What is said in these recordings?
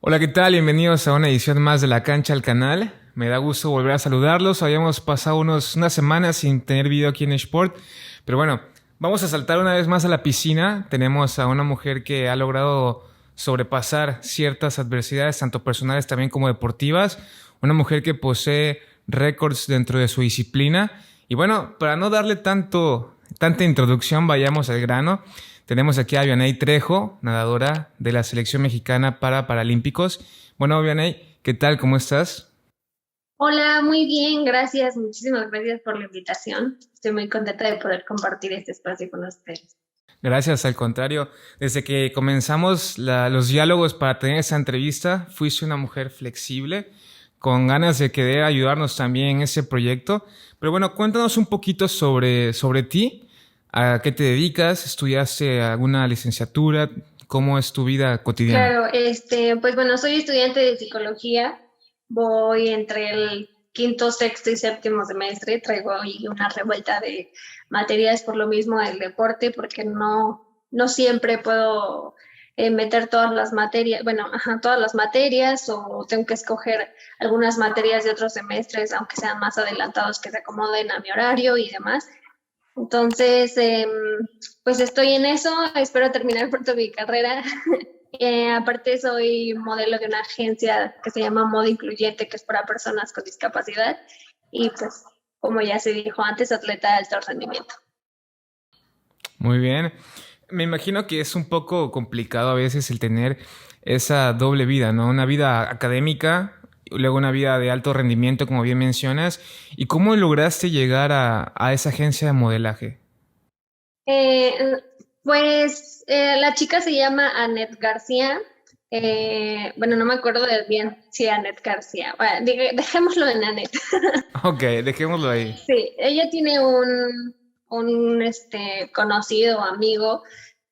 Hola, ¿qué tal? Bienvenidos a una edición más de La Cancha al canal. Me da gusto volver a saludarlos. Habíamos pasado unas semanas sin tener video aquí en Sport, pero bueno, vamos a saltar una vez más a la piscina. Tenemos a una mujer que ha logrado sobrepasar ciertas adversidades, tanto personales también como deportivas. Una mujer que posee récords dentro de su disciplina. Y bueno, para no darle tanta introducción, vayamos al grano. Tenemos aquí a Vianey Trejo, nadadora de la selección mexicana para Paralímpicos. Bueno, Vianey, ¿qué tal? ¿Cómo estás? Hola, muy bien, gracias. Muchísimas gracias por la invitación. Estoy muy contenta de poder compartir este espacio con ustedes. Gracias, al contrario. Desde que comenzamos los diálogos para tener esa entrevista, fuiste una mujer flexible, con ganas de querer ayudarnos también en ese proyecto. Pero bueno, cuéntanos un poquito sobre ti, a qué te dedicas, estudiaste alguna licenciatura, cómo es tu vida cotidiana. Claro, pues bueno, soy estudiante de psicología. Voy entre el quinto, sexto y séptimo semestre. Traigo ahí una revuelta de materias por lo mismo del deporte, porque no siempre puedo meter todas las materias, bueno, ajá, todas las materias, o tengo que escoger algunas materias de otros semestres, aunque sean más adelantados, que se acomoden a mi horario y demás. Entonces, pues estoy en eso, espero terminar pronto mi carrera. Aparte soy modelo de una agencia que se llama Modo Incluyente, que es para personas con discapacidad. Y pues, como ya se dijo antes, atleta de alto rendimiento. Muy bien. Me imagino que es un poco complicado a veces el tener esa doble vida, ¿no? Una vida académica, y luego una vida de alto rendimiento, como bien mencionas. ¿Y cómo lograste llegar a esa agencia de modelaje? Eh, la chica se llama Anet García. Bueno, no me acuerdo de bien si Anet García. Bueno, dejémoslo en Anet. Ok, dejémoslo ahí. Sí, ella tiene un conocido amigo,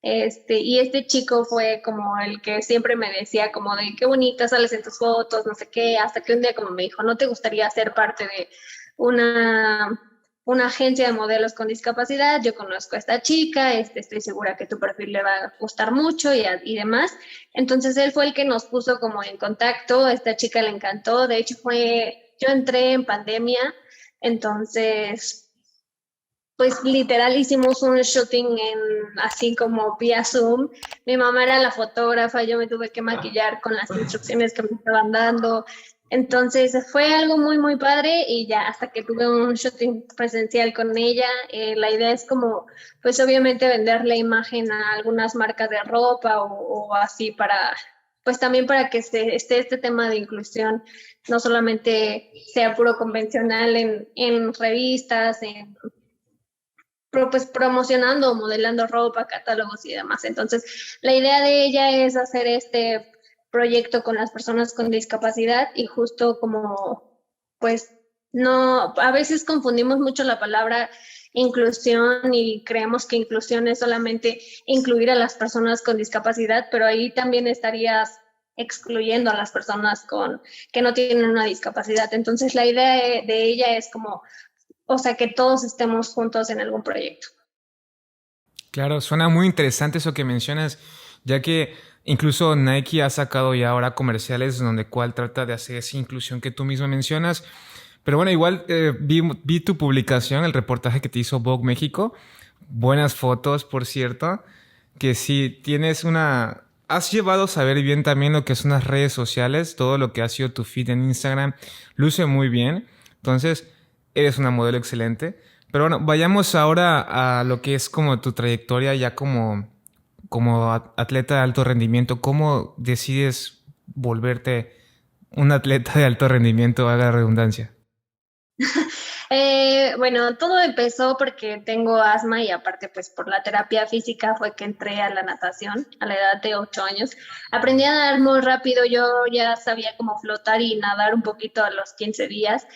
y este chico fue como el que siempre me decía como de qué bonita sales en tus fotos, no sé qué, hasta que un día como me dijo, ¿no te gustaría ser parte de una, una agencia de modelos con discapacidad? Yo conozco a esta chica, estoy segura que tu perfil le va a gustar mucho y demás. Entonces él fue el que nos puso como en contacto, a esta chica le encantó, de hecho yo entré en pandemia. Entonces, pues literal hicimos un shooting así como vía Zoom. Mi mamá era la fotógrafa, yo me tuve que maquillar con las instrucciones que me estaban dando. Entonces fue algo muy, muy padre y ya hasta que tuve un shooting presencial con ella, la idea es como, pues obviamente vender la imagen a algunas marcas de ropa o así pues también para que esté este tema de inclusión, no solamente sea puro convencional en revistas, pues promocionando o modelando ropa, catálogos y demás. Entonces, la idea de ella es hacer este proyecto con las personas con discapacidad y justo como, pues, no, a veces confundimos mucho la palabra inclusión y creemos que inclusión es solamente incluir a las personas con discapacidad, pero ahí también estarías excluyendo a las personas que no tienen una discapacidad. Entonces, la idea de ella es como, o sea, que todos estemos juntos en algún proyecto. Claro, suena muy interesante eso que mencionas, ya que incluso Nike ha sacado ya ahora comerciales donde cual trata de hacer esa inclusión que tú mismo mencionas. Pero bueno, igual vi tu publicación, el reportaje que te hizo Vogue México. Buenas fotos, por cierto. Que sí, tienes una... Has llevado a saber bien también lo que son las redes sociales, todo lo que ha sido tu feed en Instagram. Luce muy bien. Entonces, eres una modelo excelente. Pero bueno, vayamos ahora a lo que es como tu trayectoria ya como atleta de alto rendimiento. ¿Cómo decides volverte un atleta de alto rendimiento, haga la redundancia? Bueno, todo empezó porque tengo asma y aparte pues por la terapia física fue que entré a la natación a la edad de 8 años. Aprendí a nadar muy rápido, yo ya sabía cómo flotar y nadar un poquito a los 15 días.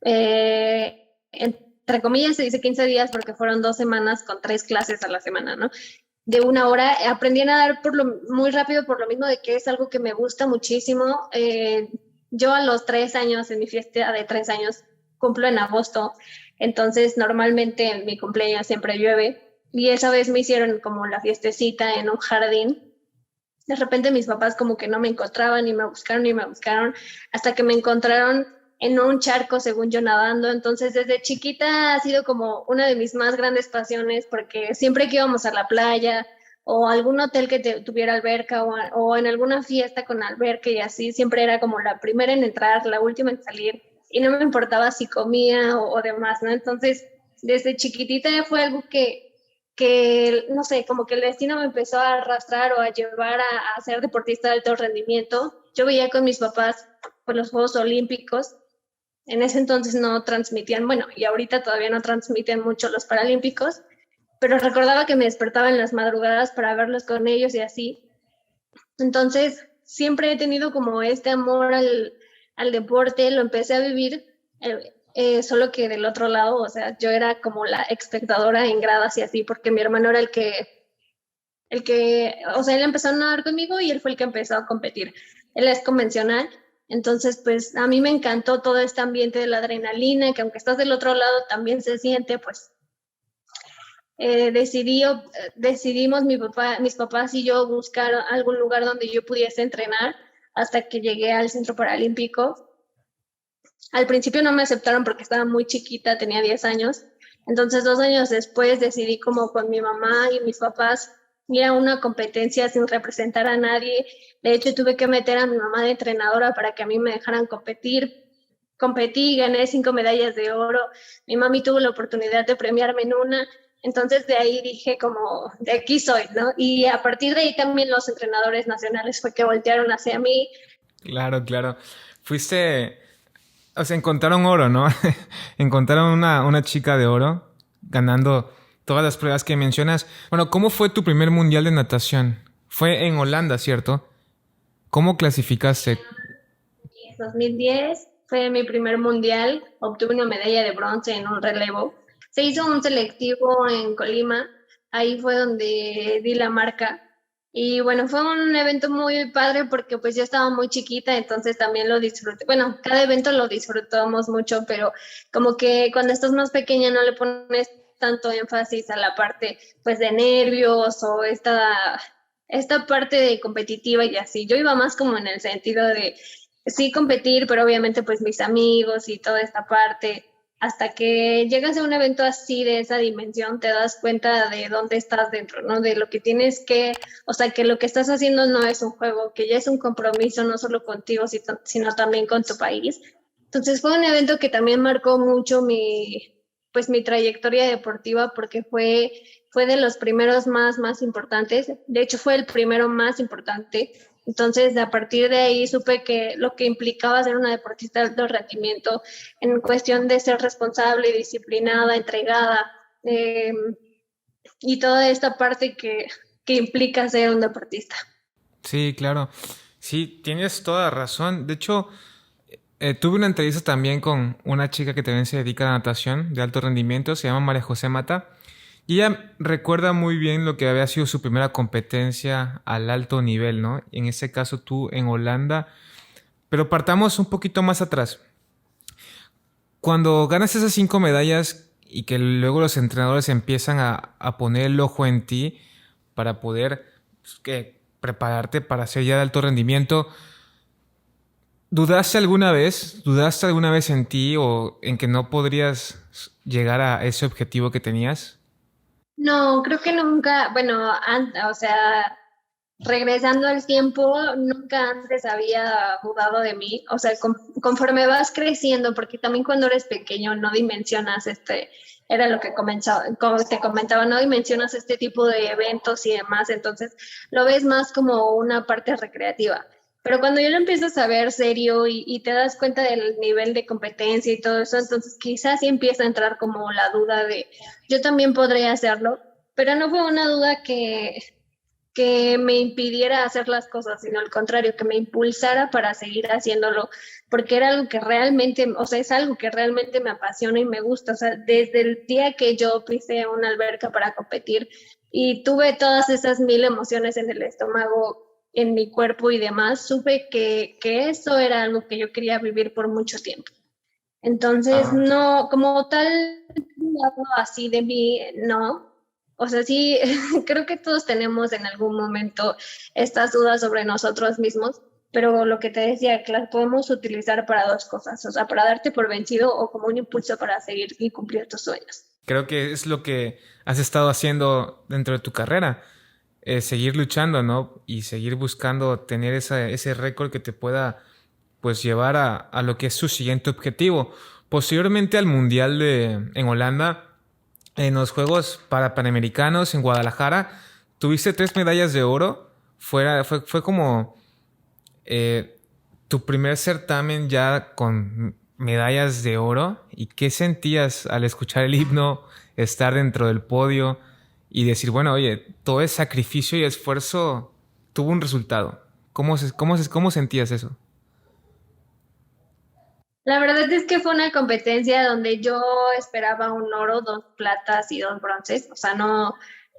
Entre comillas se dice 15 días porque fueron 2 semanas con 3 clases a la semana, ¿no? De una hora. Aprendí a nadar muy rápido por lo mismo de que es algo que me gusta muchísimo. Yo a los 3 años, en mi fiesta de 3 años, cumplo en agosto, entonces normalmente en mi cumpleaños siempre llueve y esa vez me hicieron como la fiestecita en un jardín De repente mis papás como que no me encontraban y me buscaron hasta que me encontraron en un charco, según yo, nadando. Entonces, desde chiquita ha sido como una de mis más grandes pasiones porque siempre que íbamos a la playa o algún hotel que tuviera alberca o en alguna fiesta con alberca y así, siempre era como la primera en entrar, la última en salir y no me importaba si comía o demás, ¿no? Entonces, desde chiquitita fue algo no sé, como que el destino me empezó a arrastrar o a llevar a ser deportista de alto rendimiento. Yo veía con mis papás por los Juegos Olímpicos. En ese entonces no transmitían, bueno, y ahorita todavía no transmiten mucho los Paralímpicos, pero recordaba que me despertaba en las madrugadas para verlos con ellos y así. Entonces, siempre he tenido como este amor al deporte, lo empecé a vivir, solo que del otro lado, o sea, yo era como la espectadora en gradas y así, porque mi hermano era o sea, él empezó a nadar conmigo y él fue el que empezó a competir. Él es convencional, entonces, pues a mí me encantó todo este ambiente de la adrenalina, que aunque estás del otro lado también se siente, pues decidimos mis papás y yo buscar algún lugar donde yo pudiese entrenar hasta que llegué al Centro Paralímpico. Al principio no me aceptaron porque estaba muy chiquita, tenía 10 años. Entonces, 2 años después decidí como con mi mamá y mis papás ir a una competencia sin representar a nadie. De hecho, tuve que meter a mi mamá de entrenadora para que a mí me dejaran competir. Competí, gané 5 medallas de oro. Mi mami tuvo la oportunidad de premiarme en una. Entonces de ahí dije como, de aquí soy, ¿no? Y a partir de ahí también los entrenadores nacionales fue que voltearon hacia mí. Claro, claro. Fuiste, o sea, encontraron oro, ¿no? Encontraron una chica de oro ganando todas las pruebas que mencionas. Bueno, ¿cómo fue tu primer mundial de natación? Fue en Holanda, ¿cierto? ¿Cómo clasificaste? 2010 fue mi primer mundial, obtuve una medalla de bronce en un relevo. Se hizo un selectivo en Colima, ahí fue donde di la marca. Y bueno, fue un evento muy padre porque pues yo estaba muy chiquita, entonces también lo disfruté. Bueno, cada evento lo disfrutamos mucho, pero como que cuando estás más pequeña no le pones tanto énfasis a la parte pues de nervios o esta parte de competitiva y así. Yo iba más como en el sentido de sí competir, pero obviamente pues mis amigos y toda esta parte, hasta que llegas a un evento así de esa dimensión, te das cuenta de dónde estás dentro, ¿no? De lo que tienes que, o sea, que lo que estás haciendo no es un juego, que ya es un compromiso no solo contigo, sino también con tu país. Entonces fue un evento que también marcó mucho pues mi trayectoria deportiva porque fue de los primeros más importantes. De hecho, fue el primero más importante. Entonces, a partir de ahí supe que lo que implicaba ser una deportista de alto rendimiento en cuestión de ser responsable, disciplinada, entregada, eh, y toda esta parte que implica ser un deportista. Sí, claro. Sí, tienes toda razón. De hecho, tuve una entrevista también con una chica que también se dedica a la natación de alto rendimiento, se llama María José Mata, y ella recuerda muy bien lo que había sido su primera competencia al alto nivel, ¿no? En ese caso tú en Holanda, pero partamos un poquito más atrás. Cuando ganas esas 5 medallas y que luego los entrenadores empiezan a poner el ojo en ti para poder pues, prepararte para ser ya de alto rendimiento, ¿Dudaste alguna vez en ti o en que no podrías llegar a ese objetivo que tenías? No, creo que nunca, bueno, o sea, regresando al tiempo, nunca antes había dudado de mí. O sea, conforme vas creciendo, porque también cuando eres pequeño no dimensionas era lo que comenzaba, como te comentaba, no dimensionas este tipo de eventos y demás, entonces lo ves más como una parte recreativa. Pero cuando ya lo empiezas a ver serio y te das cuenta del nivel de competencia y todo eso, entonces quizás sí empieza a entrar como la duda de yo también podría hacerlo, pero no fue una duda que me impidiera hacer las cosas, sino al contrario, que me impulsara para seguir haciéndolo, porque era algo que realmente, o sea, es algo que realmente me apasiona y me gusta. O sea, desde el día que yo pisé una alberca para competir y tuve todas esas mil emociones en el estómago, en mi cuerpo y demás, supe que eso era algo que yo quería vivir por mucho tiempo. Entonces, Ah, no, como tal, algo así de mí, no, O sea, sí, creo que todos tenemos en algún momento estas dudas sobre nosotros mismos, pero lo que te decía, que las podemos utilizar para dos cosas, o sea, para darte por vencido o como un impulso para seguir y cumplir tus sueños. Creo que es lo que has estado haciendo dentro de tu carrera, seguir luchando, ¿no? Y seguir buscando tener ese récord que te pueda, pues, llevar a lo que es su siguiente objetivo. Posteriormente al Mundial en Holanda, en los Juegos Panamericanos en Guadalajara, tuviste 3 medallas de oro. Fue como eh, tu primer certamen ya con medallas de oro. ¿Y qué sentías al escuchar el himno, estar dentro del podio y decir, bueno, oye, todo ese sacrificio y esfuerzo tuvo un resultado? ¿Cómo sentías eso? La verdad es que fue una competencia donde yo esperaba un oro, dos platas y dos bronces. O sea,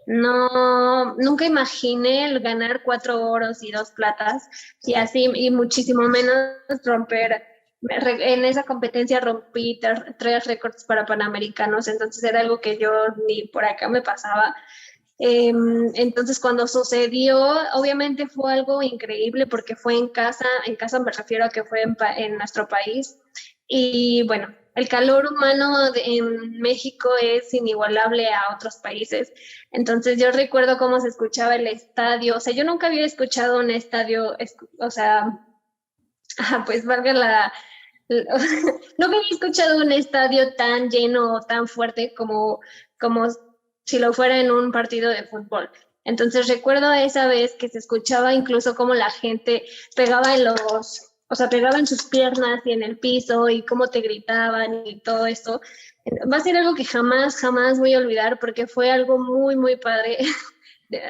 nunca imaginé el ganar 4 oros y dos platas y así, y muchísimo menos romper. En esa competencia rompí tres récords para Panamericanos, entonces era algo que yo ni por acá me pasaba. Entonces, cuando sucedió, obviamente fue algo increíble porque fue en casa me refiero a que fue en nuestro país. Y bueno, el calor humano en México es inigualable a otros países. Entonces, yo recuerdo cómo se escuchaba el estadio. O sea, yo nunca había escuchado un estadio, o sea, pues valga nunca había escuchado un estadio tan lleno o tan fuerte como si lo fuera en un partido de fútbol. Entonces recuerdo esa vez que se escuchaba incluso cómo la gente pegaba o sea, pegaba en sus piernas y en el piso y cómo te gritaban y todo esto. Va a ser algo que jamás, jamás voy a olvidar porque fue algo muy, muy padre.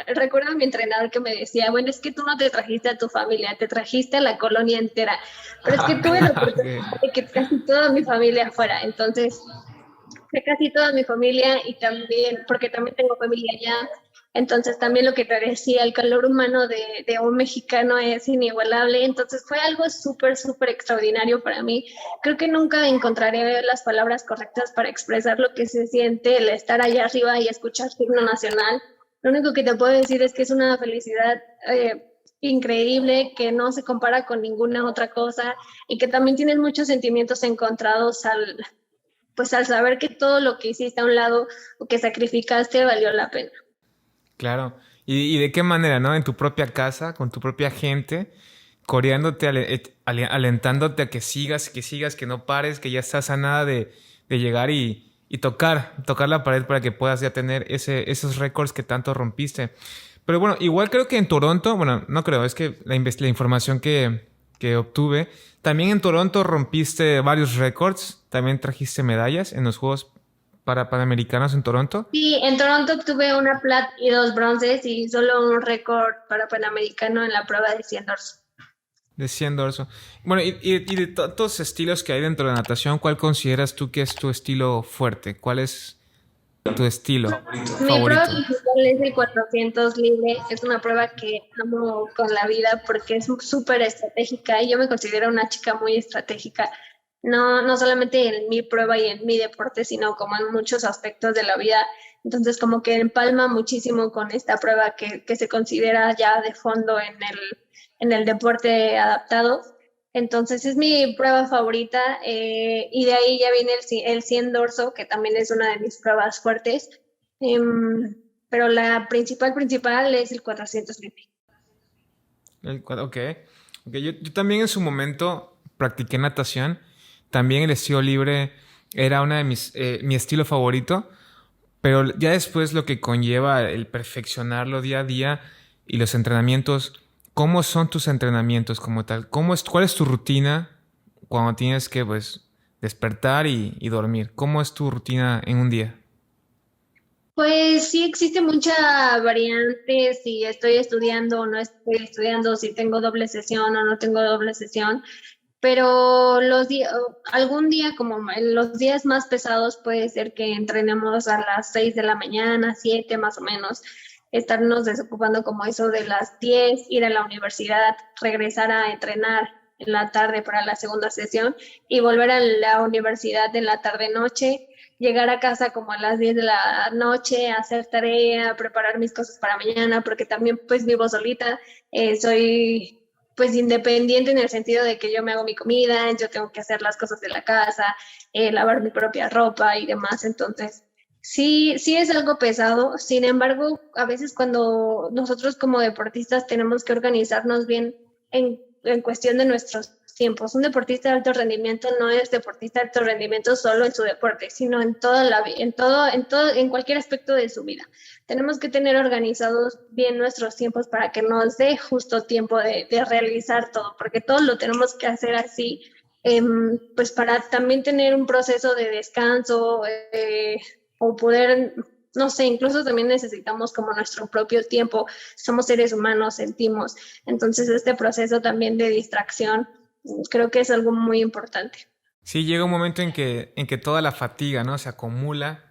Recuerdo a mi entrenador que me decía, bueno, es que tú no te trajiste a tu familia, te trajiste a la colonia entera, pero es que tuve la oportunidad de que casi toda mi familia fuera, entonces fue casi toda mi familia y también, porque también tengo familia allá, entonces también lo que te decía, el calor humano de un mexicano es inigualable, entonces fue algo súper, súper extraordinario para mí. Creo que nunca encontraré las palabras correctas para expresar lo que se siente el estar allá arriba y escuchar su himno nacional. Lo único que te puedo decir es que es una felicidad increíble que no se compara con ninguna otra cosa y que también tienes muchos sentimientos encontrados pues al saber que todo lo que hiciste a un lado o que sacrificaste valió la pena. Claro. ¿Y de qué manera, no? En tu propia casa, con tu propia gente, coreándote, alentándote a que sigas, que no pares, que ya estás a nada de llegar y tocar la pared para que puedas ya tener esos récords que tanto rompiste. Pero bueno, igual creo que en Toronto, bueno, no creo, es que la información que obtuve, también en Toronto rompiste varios récords, también trajiste medallas en los Juegos para Panamericanos en Toronto. Sí, en Toronto obtuve una plata y dos bronces y solo un récord para Panamericano en la prueba de 100 dorso. De 100 dorso. Bueno, y de tantos estilos que hay dentro de la natación, ¿cuál consideras tú que es tu estilo fuerte? ¿Cuál es tu estilo Mi prueba favorito? principal es el 400 libre. Es una prueba que amo con la vida porque es súper estratégica y yo me considero una chica muy estratégica. No solamente en mi prueba y en mi deporte, sino como en muchos aspectos de la vida. Entonces, como que empalma muchísimo con esta prueba que se considera ya de fondo en el deporte adaptado. Entonces, es mi prueba favorita y de ahí ya viene el 100 dorso, que también es una de mis pruebas fuertes. Pero la principal es el 400 libre. Ok. Ok, yo también en su momento practiqué natación. También el estilo libre era mi estilo favorito. Pero ya después lo que conlleva el perfeccionarlo día a día y los entrenamientos, ¿cómo son tus entrenamientos como tal? ¿Cuál es tu rutina cuando tienes que, pues, despertar y dormir? ¿Cómo es tu rutina en un día? Pues sí existe mucha variante si estoy estudiando o no estoy estudiando, si tengo doble sesión o no tengo doble sesión, pero algún día como en los días más pesados puede ser que entrenemos a las 6 de la mañana, 7 más o menos, estarnos desocupando como eso de las 10, ir a la universidad, regresar a entrenar en la tarde para la segunda sesión y volver a la universidad en la tarde noche. llegar a casa como a las 10 de la noche, hacer tarea, preparar mis cosas para mañana, porque también pues vivo solita, soy pues independiente en el sentido de que yo me hago mi comida, yo tengo que hacer las cosas de la casa, lavar mi propia ropa y demás, entonces sí, sí es algo pesado. Sin embargo, a veces cuando nosotros como deportistas tenemos que organizarnos bien en cuestión de nuestros tiempos. Un deportista de alto rendimiento no es deportista de alto rendimiento solo en su deporte, sino en toda la en cualquier aspecto de su vida. Tenemos que tener organizados bien nuestros tiempos para que nos dé justo tiempo de realizar todo, porque todo lo tenemos que hacer así, pues para también tener un proceso de descanso, o poder, no sé, incluso también necesitamos como nuestro propio tiempo, somos seres humanos, sentimos, entonces este proceso también de distracción creo que es algo muy importante. Sí, llega un momento en que toda la fatiga, ¿no? Se acumula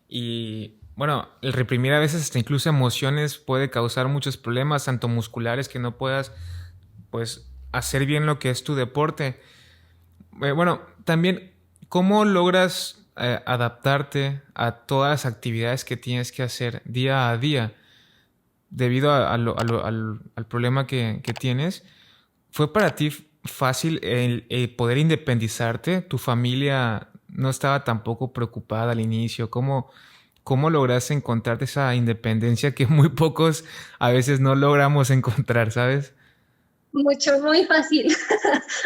y, bueno, el reprimir a veces hasta incluso emociones puede causar muchos problemas, tanto musculares que no puedas, pues, hacer bien lo que es tu deporte. Bueno, también, ¿cómo logras adaptarte a todas las actividades que tienes que hacer día a día debido al problema que tienes? ¿Fue para ti fácil el poder independizarte? ¿Tu familia no estaba tampoco preocupada al inicio? ¿Cómo lograste encontrarte esa independencia que muy pocos a veces no logramos encontrar, ¿sabes? Mucho, muy fácil.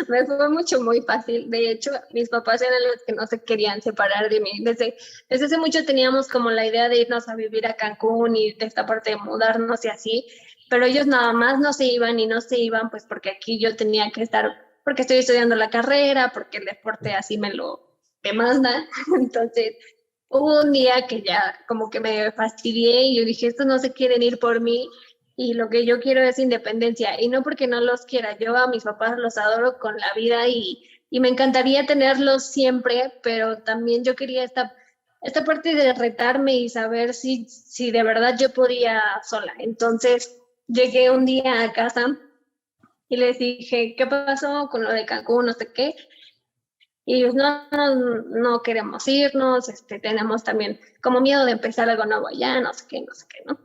Me fue mucho, muy fácil. De hecho, mis papás eran los que no se querían separar de mí. Desde hace mucho teníamos como la idea de irnos a vivir a Cancún y de esta parte de mudarnos y así, pero ellos nada más no se iban y no se iban, pues porque aquí yo tenía que estar, porque estoy estudiando la carrera, porque el deporte así me lo demanda. Entonces, hubo un día que ya como que me fastidié y yo dije, estos no se quieren ir por mí y lo que yo quiero es independencia. Y no porque no los quiera, yo a mis papás los adoro con la vida y me encantaría tenerlos siempre, pero también yo quería esta parte de retarme y saber si de verdad yo podía sola. Entonces llegué un día a casa y les dije, ¿qué pasó con lo de Cancún? No sé qué. Y ellos, no queremos irnos, tenemos también como miedo de empezar algo nuevo allá, no sé qué, ¿no?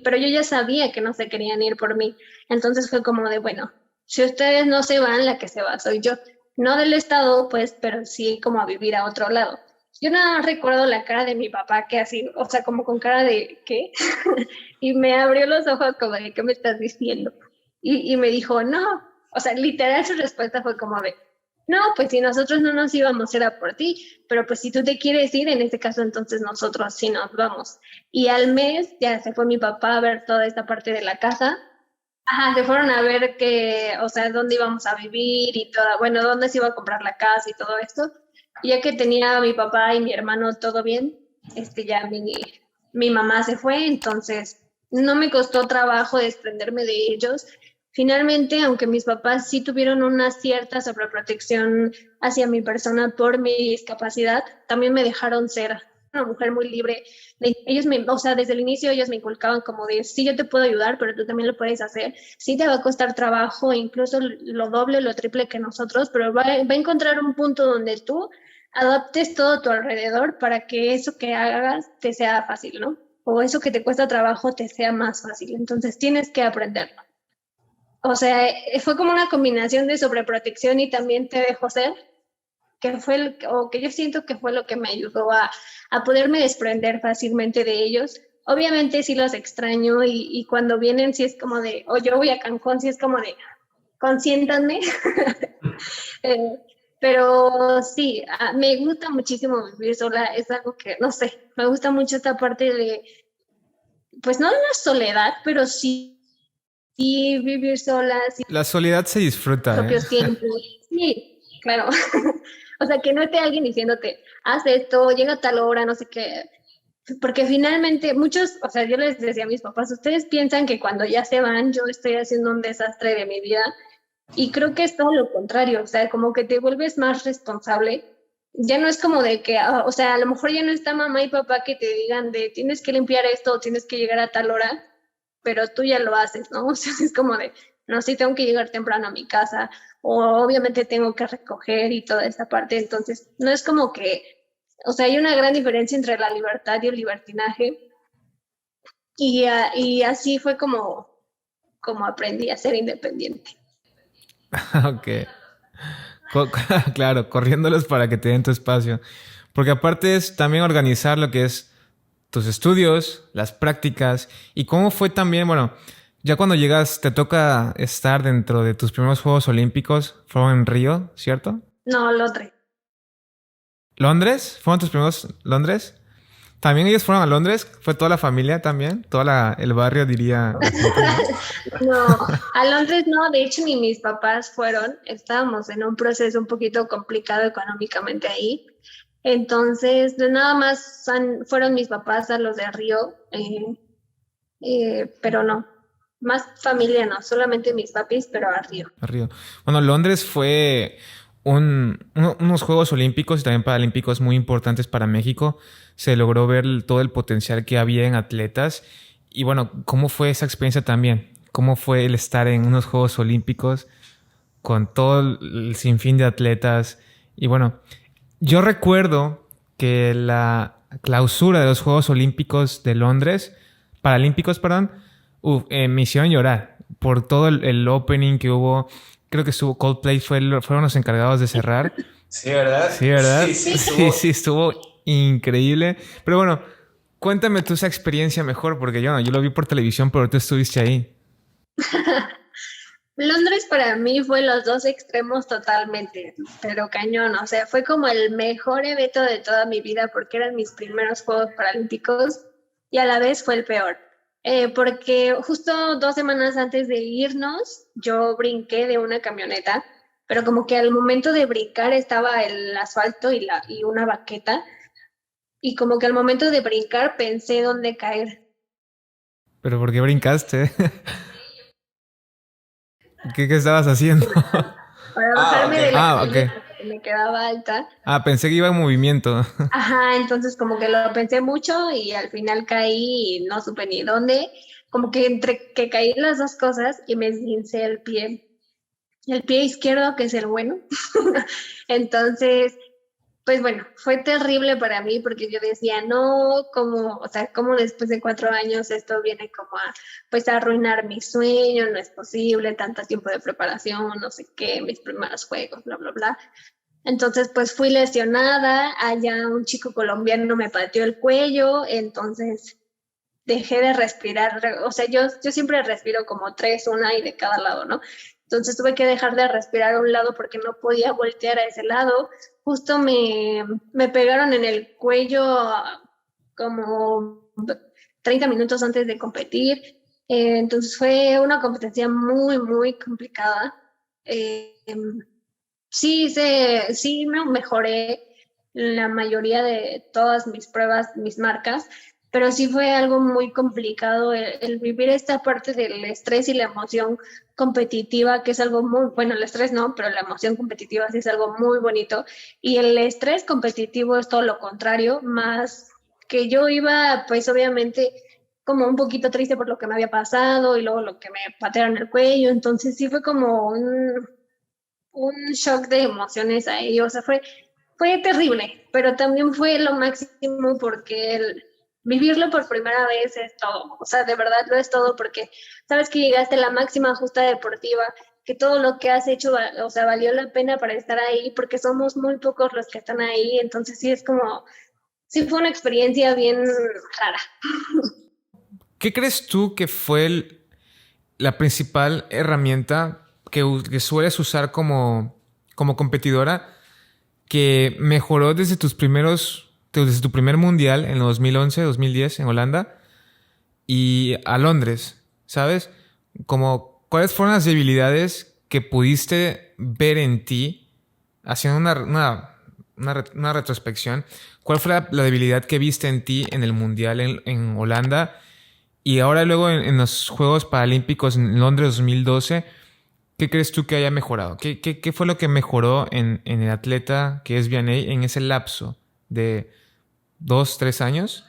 Pero yo ya sabía que no se querían ir por mí. Entonces fue como de, bueno, si ustedes no se van, la que se va soy yo. No del estado, pues, pero sí como a vivir a otro lado. Yo nada más recuerdo la cara de mi papá que así, o sea, como con cara de, ¿qué? Y me abrió los ojos como de, ¿qué me estás diciendo? Y me dijo, no. O sea, literal su respuesta fue como de, no, pues si nosotros no nos íbamos era por ti, pero pues si tú te quieres ir, en este caso entonces nosotros sí nos vamos. Y al mes ya se fue mi papá a ver toda esta parte de la casa. Ajá, se fueron a ver que, o sea, dónde íbamos a vivir y toda, bueno, dónde se iba a comprar la casa y todo esto. Y ya que tenía a mi papá y mi hermano todo bien, ya mi mamá se fue, entonces no me costó trabajo desprenderme de ellos. Finalmente, aunque mis papás sí tuvieron una cierta sobreprotección hacia mi persona por mi discapacidad, también me dejaron ser una mujer muy libre. Ellos o sea, desde el inicio ellos me inculcaban como de, sí, yo te puedo ayudar, pero tú también lo puedes hacer. Sí te va a costar trabajo, incluso lo doble, lo triple que nosotros, pero va a encontrar un punto donde tú adaptes todo a tu alrededor para que eso que hagas te sea fácil, ¿no? O eso que te cuesta trabajo te sea más fácil. Entonces tienes que aprenderlo. O sea, fue como una combinación de sobreprotección y también te dejó ser, que fue o que yo siento que fue lo que me ayudó a poderme desprender fácilmente de ellos. Obviamente sí los extraño y cuando vienen sí es como de, o yo voy a Cancún, sí es como de, consiéntanme. eh, pero sí, me gusta muchísimo vivir sola, es algo que, no sé, me gusta mucho esta parte de, pues no de la soledad, pero sí vivir sola, sí La soledad se disfruta, ¿eh? propios tiempos. Sí, claro. O sea, que no esté alguien diciéndote, haz esto, llega a tal hora, no sé qué. Porque finalmente muchos, o sea, yo les decía a mis papás, ustedes piensan que cuando ya se van yo estoy haciendo un desastre de mi vida y creo que es todo lo contrario, o sea, como que te vuelves más responsable. Ya no es como de que, o sea, a lo mejor ya no está mamá y papá que te digan de tienes que limpiar esto o tienes que llegar a tal hora, pero tú ya lo haces, ¿no? O sea, es como de, no, sí tengo que llegar temprano a mi casa, o obviamente tengo que recoger y toda esta parte, entonces no es como que O sea, hay una gran diferencia entre la libertad y el libertinaje. Y así fue como aprendí a ser independiente. Ok. Claro, corriéndolos para que te den tu espacio. Porque aparte es también organizar lo que es tus estudios, las prácticas y cómo fue también, bueno, ya cuando llegas te toca estar dentro de tus primeros Juegos Olímpicos, fueron en Río, ¿cierto? No, lo otro. ¿Londres? ¿Fueron tus primeros Londres? ¿También ellos fueron a Londres? ¿Fue toda la familia también? El barrio diría Vicente, ¿no? No, a Londres no, de hecho ni mis papás fueron, estábamos en un proceso un poquito complicado económicamente ahí, entonces nada más fueron mis papás a los de Río, pero no, más familia no, solamente mis papis, pero a Río. A Río. Bueno, Londres fue unos Juegos Olímpicos y también Paralímpicos muy importantes para México. Se logró ver todo el potencial que había en atletas. Y bueno, ¿cómo fue esa experiencia también? ¿Cómo fue el estar en unos Juegos Olímpicos con todo el sinfín de atletas? Y bueno, yo recuerdo que la clausura de los Juegos Olímpicos de Londres, Paralímpicos, perdón, me hicieron llorar por todo el opening que hubo. Creo que estuvo Coldplay, fueron los encargados de cerrar. Sí, ¿verdad? Sí, ¿verdad? Sí, sí, Sí, estuvo. sí, estuvo increíble. Pero bueno, cuéntame tú esa experiencia mejor, porque yo lo vi por televisión, pero tú estuviste ahí. Londres para mí fue los dos extremos totalmente, pero cañón, o sea, fue como el mejor evento de toda mi vida porque eran mis primeros Juegos Paralímpicos y a la vez fue el peor. Porque justo 2 semanas antes de irnos, yo brinqué de una camioneta, pero como que al momento de brincar estaba el asfalto y una baqueta, y como que al momento de brincar pensé dónde caer. Pero ¿por qué brincaste? ¿Qué estabas haciendo? Para Ah, bajarme de ok. la Ah, ok. camioneta porque me quedaba alta. Ah, pensé que iba en movimiento. Ajá, entonces como que lo pensé mucho y al final caí y no supe ni dónde. Como que entre que caí las dos cosas y me esguincé el pie izquierdo, que es el bueno. Entonces, pues bueno, fue terrible para mí porque yo decía, no, como, o sea, como después de 4 años esto viene como a, pues a arruinar mi sueño, no es posible, tanto tiempo de preparación, no sé qué, mis primeros juegos, bla, bla, bla. Entonces, pues fui lesionada, allá un chico colombiano me pateó el cuello, entonces dejé de respirar, o sea, yo siempre respiro como tres, una y de cada lado, ¿no? Entonces tuve que dejar de respirar a un lado porque no podía voltear a ese lado. Justo me pegaron en el cuello como 30 minutos antes de competir. Entonces fue una competencia muy, muy complicada. Eh, sí me mejoré la mayoría de todas mis pruebas, mis marcas, pero sí fue algo muy complicado el vivir esta parte del estrés y la emoción competitiva, que es algo muy, bueno, el estrés no, pero la emoción competitiva sí es algo muy bonito. Y el estrés competitivo es todo lo contrario, más que yo iba, pues obviamente como un poquito triste por lo que me había pasado y luego lo que me patearon el cuello, entonces sí fue como un shock de emociones ahí, o sea, fue terrible, pero también fue lo máximo porque vivirlo por primera vez es todo, o sea, de verdad lo es todo porque sabes que llegaste a la máxima justa deportiva, que todo lo que has hecho, o sea, valió la pena para estar ahí, porque somos muy pocos los que están ahí, entonces sí es como, sí fue una experiencia bien rara. ¿Qué crees tú que fue la principal herramienta que sueles usar como competidora que mejoró desde tu primer mundial en el 2011, 2010 en Holanda y a Londres, ¿sabes? Como, ¿cuáles fueron las debilidades que pudiste ver en ti haciendo una retrospección? ¿Cuál fue la debilidad que viste en ti en el mundial en Holanda? Y ahora luego en los Juegos Paralímpicos en Londres 2012, ¿qué crees tú que haya mejorado? ¿Qué fue lo que mejoró en el atleta que es Vianney en ese lapso de 2, 3 años?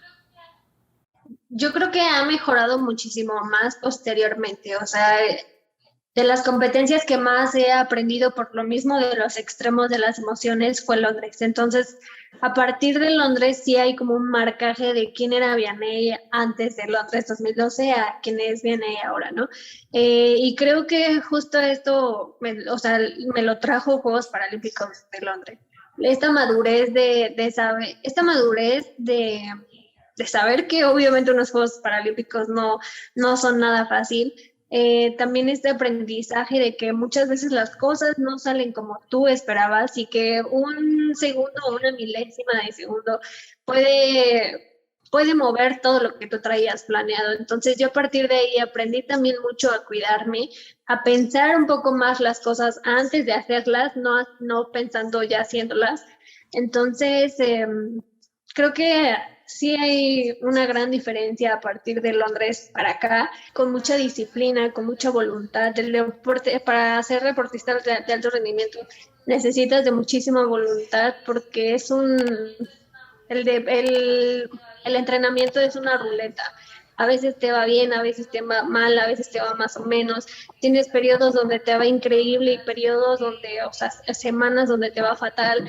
Yo creo que ha mejorado muchísimo más posteriormente, o sea, de las competencias que más he aprendido por lo mismo de los extremos de las emociones fue Londres. Entonces, A partir de Londres sí hay como un marcaje de quién era Vianney antes de Londres 2012 a quién es Vianney ahora, ¿no? Y creo que justo esto, o sea, me lo trajo Juegos Paralímpicos de Londres. Esta madurez de saber, esta madurez de saber que obviamente unos Juegos Paralímpicos no son nada fácil. También este aprendizaje de que muchas veces las cosas no salen como tú esperabas y que un segundo o una milésima de segundo puede mover todo lo que tú traías planeado. Entonces yo a partir de ahí aprendí también mucho a cuidarme, a pensar un poco más las cosas antes de hacerlas, no pensando ya haciéndolas. Entonces, creo que sí hay una gran diferencia a partir de Londres para acá, con mucha disciplina, con mucha voluntad. El deporte, para ser deportista de alto rendimiento necesitas de muchísima voluntad porque el entrenamiento es una ruleta. A veces te va bien, a veces te va mal, a veces te va más o menos. Tienes periodos donde te va increíble y periodos donde, o sea, semanas donde te va fatal,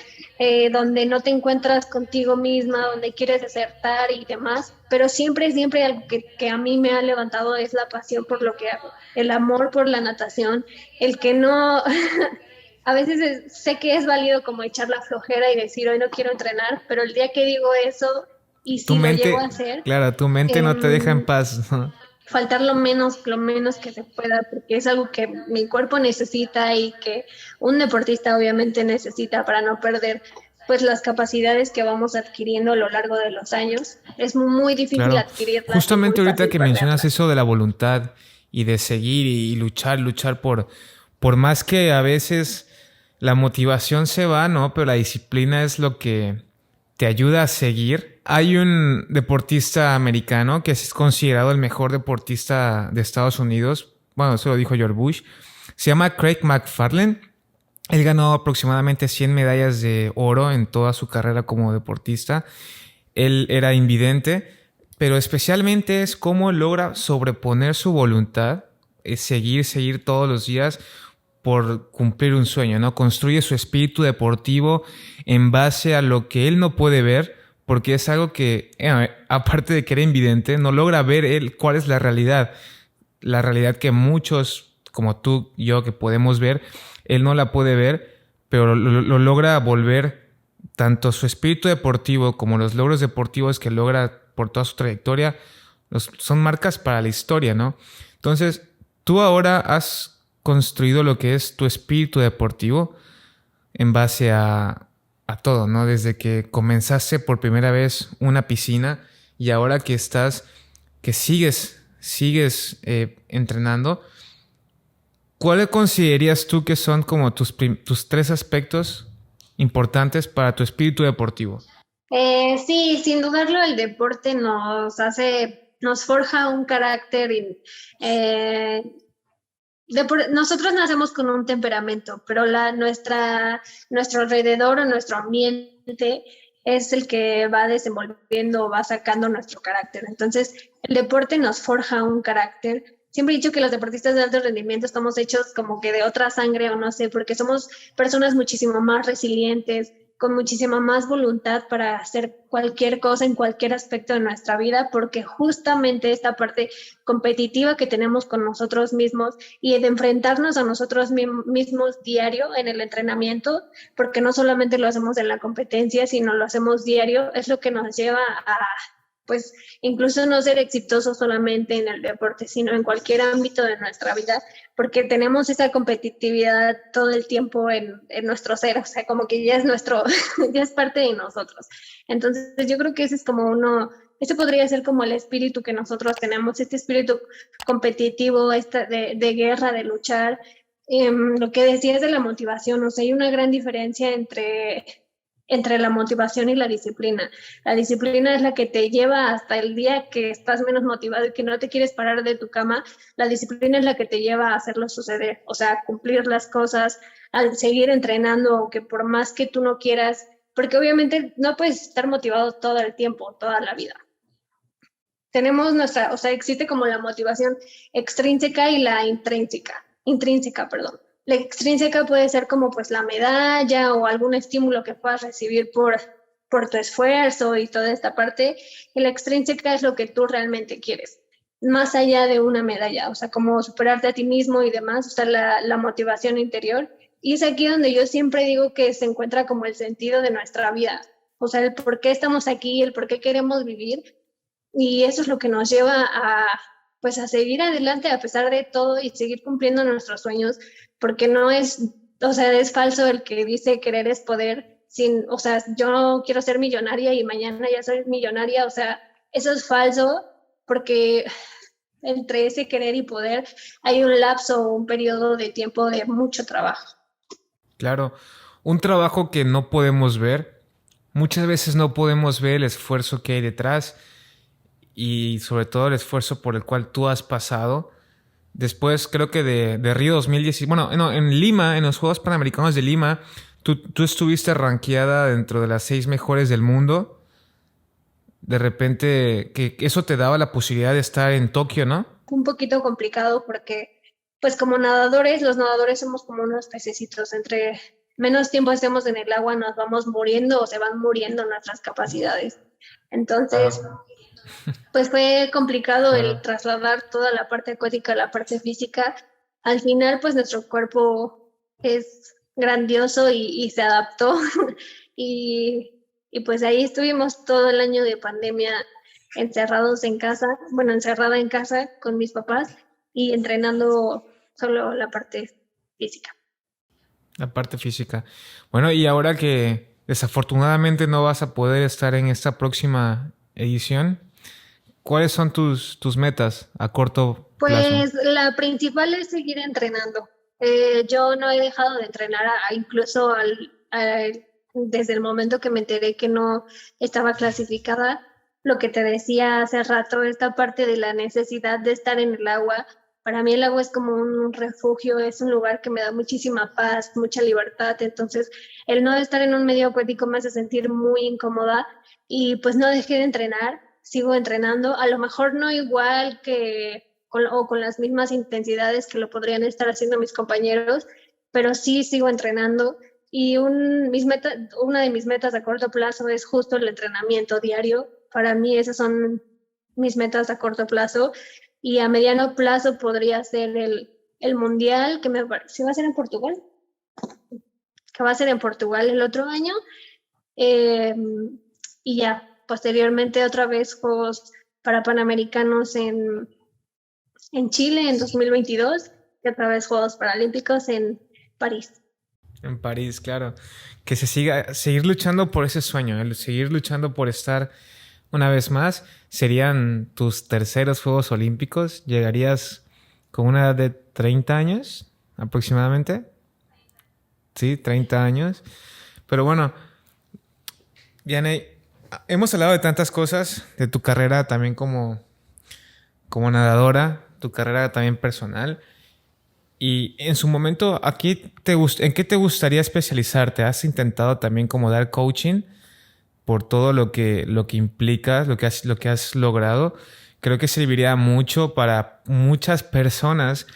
donde no te encuentras contigo misma, donde quieres desertar y demás. Pero siempre, siempre algo que a mí me ha levantado es la pasión por lo que hago, el amor por la natación, el que no, a veces sé que es válido como echar la flojera y decir hoy no quiero entrenar, pero el día que digo eso y Tu si lo llego a mente, hacer, claro, tu mente no te deja en em, paz, ¿no? faltar lo menos que se pueda, porque es algo que mi cuerpo necesita y que un deportista obviamente necesita para no perder pues las capacidades que vamos adquiriendo a lo largo de los años. Es muy difícil Claro. adquirirlas y muy Justamente ahorita fácil que mencionas perderlas. eso de la voluntad y de seguir y luchar, luchar por más que a veces la motivación se va, ¿no? Pero la disciplina es lo que te ayuda a seguir. Hay un deportista americano que es considerado el mejor deportista de Estados Unidos. Bueno, eso lo dijo George Bush. Se llama Craig McFarlane. Él ganó aproximadamente 100 medallas de oro en toda su carrera como deportista. Él era invidente, pero especialmente es cómo logra sobreponer su voluntad, es seguir todos los días por cumplir un sueño, ¿no? Construye su espíritu deportivo en base a lo que él no puede ver, porque es algo que, aparte de que era invidente, no logra ver él cuál es la realidad que muchos, como tú y yo, que podemos ver, él no la puede ver, pero lo logra volver tanto su espíritu deportivo como los logros deportivos que logra por toda su trayectoria, son marcas para la historia, ¿no? Entonces, tú ahora has construido lo que es tu espíritu deportivo en base a todo, ¿no? Desde que comenzaste por primera vez una piscina y ahora que que sigues entrenando, ¿cuáles considerarías tú que son como tus tres aspectos importantes para tu espíritu deportivo? Sí, sin dudarlo, el deporte nos forja un carácter y, eh, nosotros nacemos con un temperamento, pero nuestro alrededor o nuestro ambiente es el que va desenvolviendo o va sacando nuestro carácter. Entonces, el deporte nos forja un carácter. Siempre he dicho que los deportistas de alto rendimiento estamos hechos como que de otra sangre o no sé, porque somos personas muchísimo más resilientes, con muchísima más voluntad para hacer cualquier cosa en cualquier aspecto de nuestra vida, porque justamente esta parte competitiva que tenemos con nosotros mismos y de enfrentarnos a nosotros mismos diario en el entrenamiento, porque no solamente lo hacemos en la competencia, sino lo hacemos diario, es lo que nos lleva a, pues, incluso no ser exitosos solamente en el deporte, sino en cualquier ámbito de nuestra vida, porque tenemos esa competitividad todo el tiempo en nuestro ser, o sea, como que ya es ya es parte de nosotros. Entonces, yo creo que ese es como ese podría ser como el espíritu que nosotros tenemos, este espíritu competitivo, de guerra, de luchar. Lo que decías de la motivación, o sea, hay una gran diferencia entre la motivación y la disciplina. La disciplina es la que te lleva hasta el día que estás menos motivado y que no te quieres parar de tu cama. La disciplina es la que te lleva a hacerlo suceder, o sea, a cumplir las cosas, al seguir entrenando, aunque por más que tú no quieras, porque obviamente no puedes estar motivado todo el tiempo, toda la vida. Tenemos o sea, existe como la motivación extrínseca y la intrínseca, perdón. La extrínseca puede ser como pues la medalla o algún estímulo que puedas recibir por tu esfuerzo y toda esta parte, y la extrínseca es lo que tú realmente quieres, más allá de una medalla, o sea, como superarte a ti mismo y demás, o sea, la motivación interior. Y es aquí donde yo siempre digo que se encuentra como el sentido de nuestra vida, o sea, el por qué estamos aquí, el por qué queremos vivir, y eso es lo que nos lleva a, pues, a seguir adelante a pesar de todo y seguir cumpliendo nuestros sueños, porque no es, o sea, es falso el que dice querer es poder, sin, o sea, yo quiero ser millonaria y mañana ya soy millonaria, o sea, eso es falso porque entre ese querer y poder hay un lapso, un periodo de tiempo de mucho trabajo. Claro, un trabajo que no podemos ver. Muchas veces no podemos ver el esfuerzo que hay detrás y sobre todo el esfuerzo por el cual tú has pasado. Después creo que de Río 2010, bueno, no, en Lima, en los Juegos Panamericanos de Lima, tú estuviste rankeada dentro de las 6 mejores del mundo. De repente, que eso te daba la posibilidad de estar en Tokio, ¿no? Un poquito complicado porque, pues como nadadores, los nadadores somos como unos pececitos, entre menos tiempo estemos en el agua nos vamos muriendo o se van muriendo nuestras capacidades. Entonces, pues fue complicado el Claro. trasladar toda la parte acuática a la parte física. Al final, pues nuestro cuerpo es grandioso y se adaptó y pues ahí estuvimos todo el año de pandemia encerrados en casa, bueno, encerrada en casa con mis papás y entrenando solo la parte física. La parte física. Bueno, y ahora que desafortunadamente no vas a poder estar en esta próxima edición, ¿cuáles son tus metas a corto plazo? Pues la principal es seguir entrenando. Yo no he dejado de entrenar incluso desde el momento que me enteré que no estaba clasificada. Lo que te decía hace rato, esta parte de la necesidad de estar en el agua. Para mí el agua es como un refugio, es un lugar que me da muchísima paz, mucha libertad. Entonces, el no estar en un medio acuático me hace sentir muy incómoda y pues no dejé de entrenar, sigo entrenando, a lo mejor no igual que o con las mismas intensidades que lo podrían estar haciendo mis compañeros, pero sí sigo entrenando y una de mis metas a corto plazo es justo el entrenamiento diario. Para mí esas son mis metas a corto plazo y a mediano plazo podría ser el mundial que me parece va a ser en Portugal, que va a ser en Portugal el otro año. Eh, y ya, posteriormente otra vez Juegos para Panamericanos en Chile en 2022 y otra vez Juegos Paralímpicos en París. En París, claro. Que se seguir luchando por ese sueño, el seguir luchando por estar una vez más. Serían tus terceros Juegos Olímpicos. Llegarías con una edad de 30 años aproximadamente. Sí, 30 años. Pero bueno, Yanei, hemos hablado de tantas cosas, de tu carrera también como nadadora, tu carrera también personal. Y en su momento, ¿en qué te gustaría especializarte? ¿Has intentado también como dar coaching por todo lo que implica, lo que has logrado? Creo que serviría mucho para muchas personas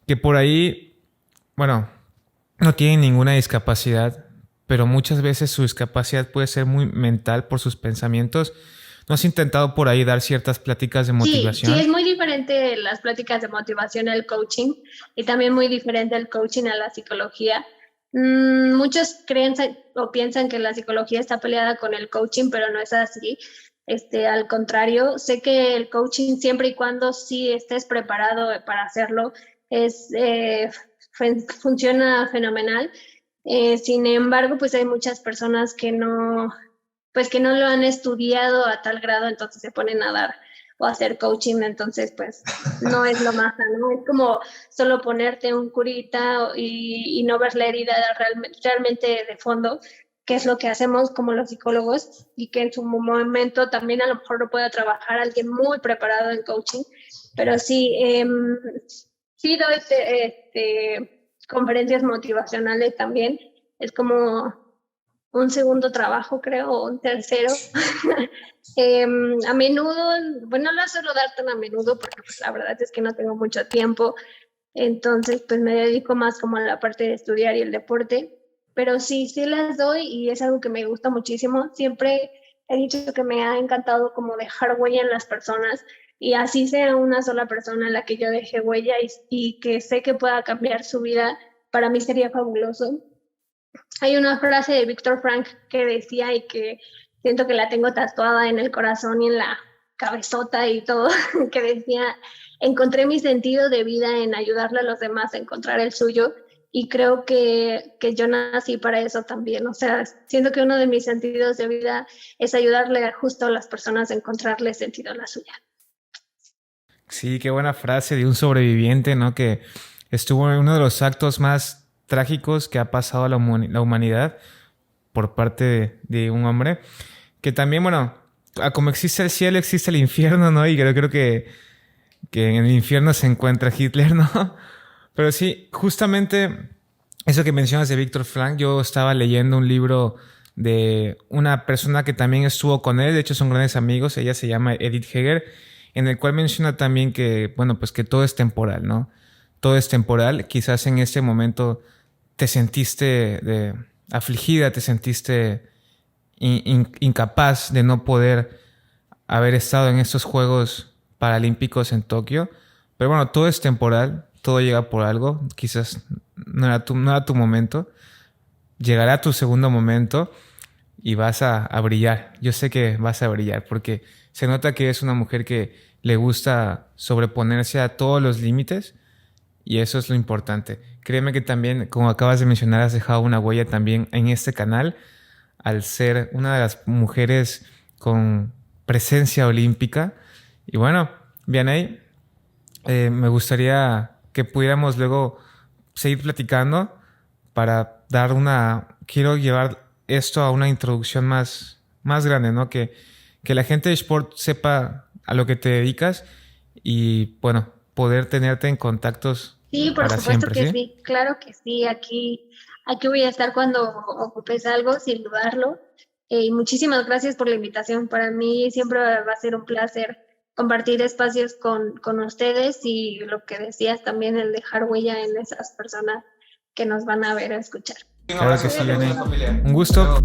que por ahí, bueno, no tienen ninguna discapacidad, pero muchas veces su discapacidad puede ser muy mental por sus pensamientos. ¿No has intentado por ahí dar ciertas pláticas de Sí, sí, es motivación? muy diferente las pláticas de motivación al coaching y también muy diferente el coaching a la psicología. Muchos creen o piensan que la psicología está peleada con el coaching, pero no es así. Al contrario, sé que el coaching, siempre y cuando sí estés preparado para hacerlo, funciona fenomenal. Sin embargo, pues hay muchas personas que no, pues que no lo han estudiado a tal grado, entonces se ponen a dar o a hacer coaching, entonces pues no es lo más sano, es como solo ponerte un curita y no ver la herida realmente de fondo, que es lo que hacemos como los psicólogos y que en su momento también a lo mejor lo pueda trabajar alguien muy preparado en coaching, pero sí, sí doy conferencias motivacionales también, es como un segundo trabajo, creo, o un tercero. A menudo, bueno, no lo suelo dar tan a menudo porque pues, la verdad es que no tengo mucho tiempo, entonces pues me dedico más como a la parte de estudiar y el deporte, pero sí, sí las doy y es algo que me gusta muchísimo. Siempre he dicho que me ha encantado como dejar huella en las personas y así sea una sola persona en la que yo deje huella y que sé que pueda cambiar su vida, para mí sería fabuloso. Hay una frase de Víctor Frank que decía y que siento que la tengo tatuada en el corazón y en la cabezota y todo, que decía, encontré mi sentido de vida en ayudarle a los demás a encontrar el suyo y creo que yo nací para eso también. O sea, siento que uno de mis sentidos de vida es ayudarle justo a las personas a encontrarle sentido a la suya. Sí, qué buena frase de un sobreviviente, ¿no? Que estuvo en uno de los actos más trágicos que ha pasado a la humanidad por parte de un hombre. Que también, bueno, como existe el cielo, existe el infierno, ¿no? Y creo que en el infierno se encuentra Hitler, ¿no? Pero sí, justamente eso que mencionas de Víctor Frank, yo estaba leyendo un libro de una persona que también estuvo con él, de hecho son grandes amigos, ella se llama Edith Heger, en el cual menciona también que, bueno, pues que todo es temporal, ¿no? Todo es temporal, quizás en este momento te sentiste afligida, te sentiste incapaz de no poder haber estado en estos Juegos Paralímpicos en Tokio. Pero bueno, todo es temporal, todo llega por algo. Quizás no era tu momento. Llegará tu segundo momento y vas a brillar. Yo sé que vas a brillar porque se nota que es una mujer que le gusta sobreponerse a todos los límites y eso es lo importante. Créeme que también, como acabas de mencionar, has dejado una huella también en este canal al ser una de las mujeres con presencia olímpica. Y bueno, Vianey, me gustaría que pudiéramos luego seguir platicando para dar quiero llevar esto a una introducción más grande, ¿no? Que la gente de Sport sepa a lo que te dedicas y, bueno, poder tenerte en contactos Sí, por para supuesto siempre, que ¿sí? sí, claro que sí, aquí voy a estar cuando ocupes algo, sin dudarlo. Y muchísimas gracias por la invitación. Para mí siempre va a ser un placer compartir espacios con ustedes y lo que decías también, el dejar huella en esas personas que nos van a ver o escuchar. Claro que sí, Vianey. Un gusto.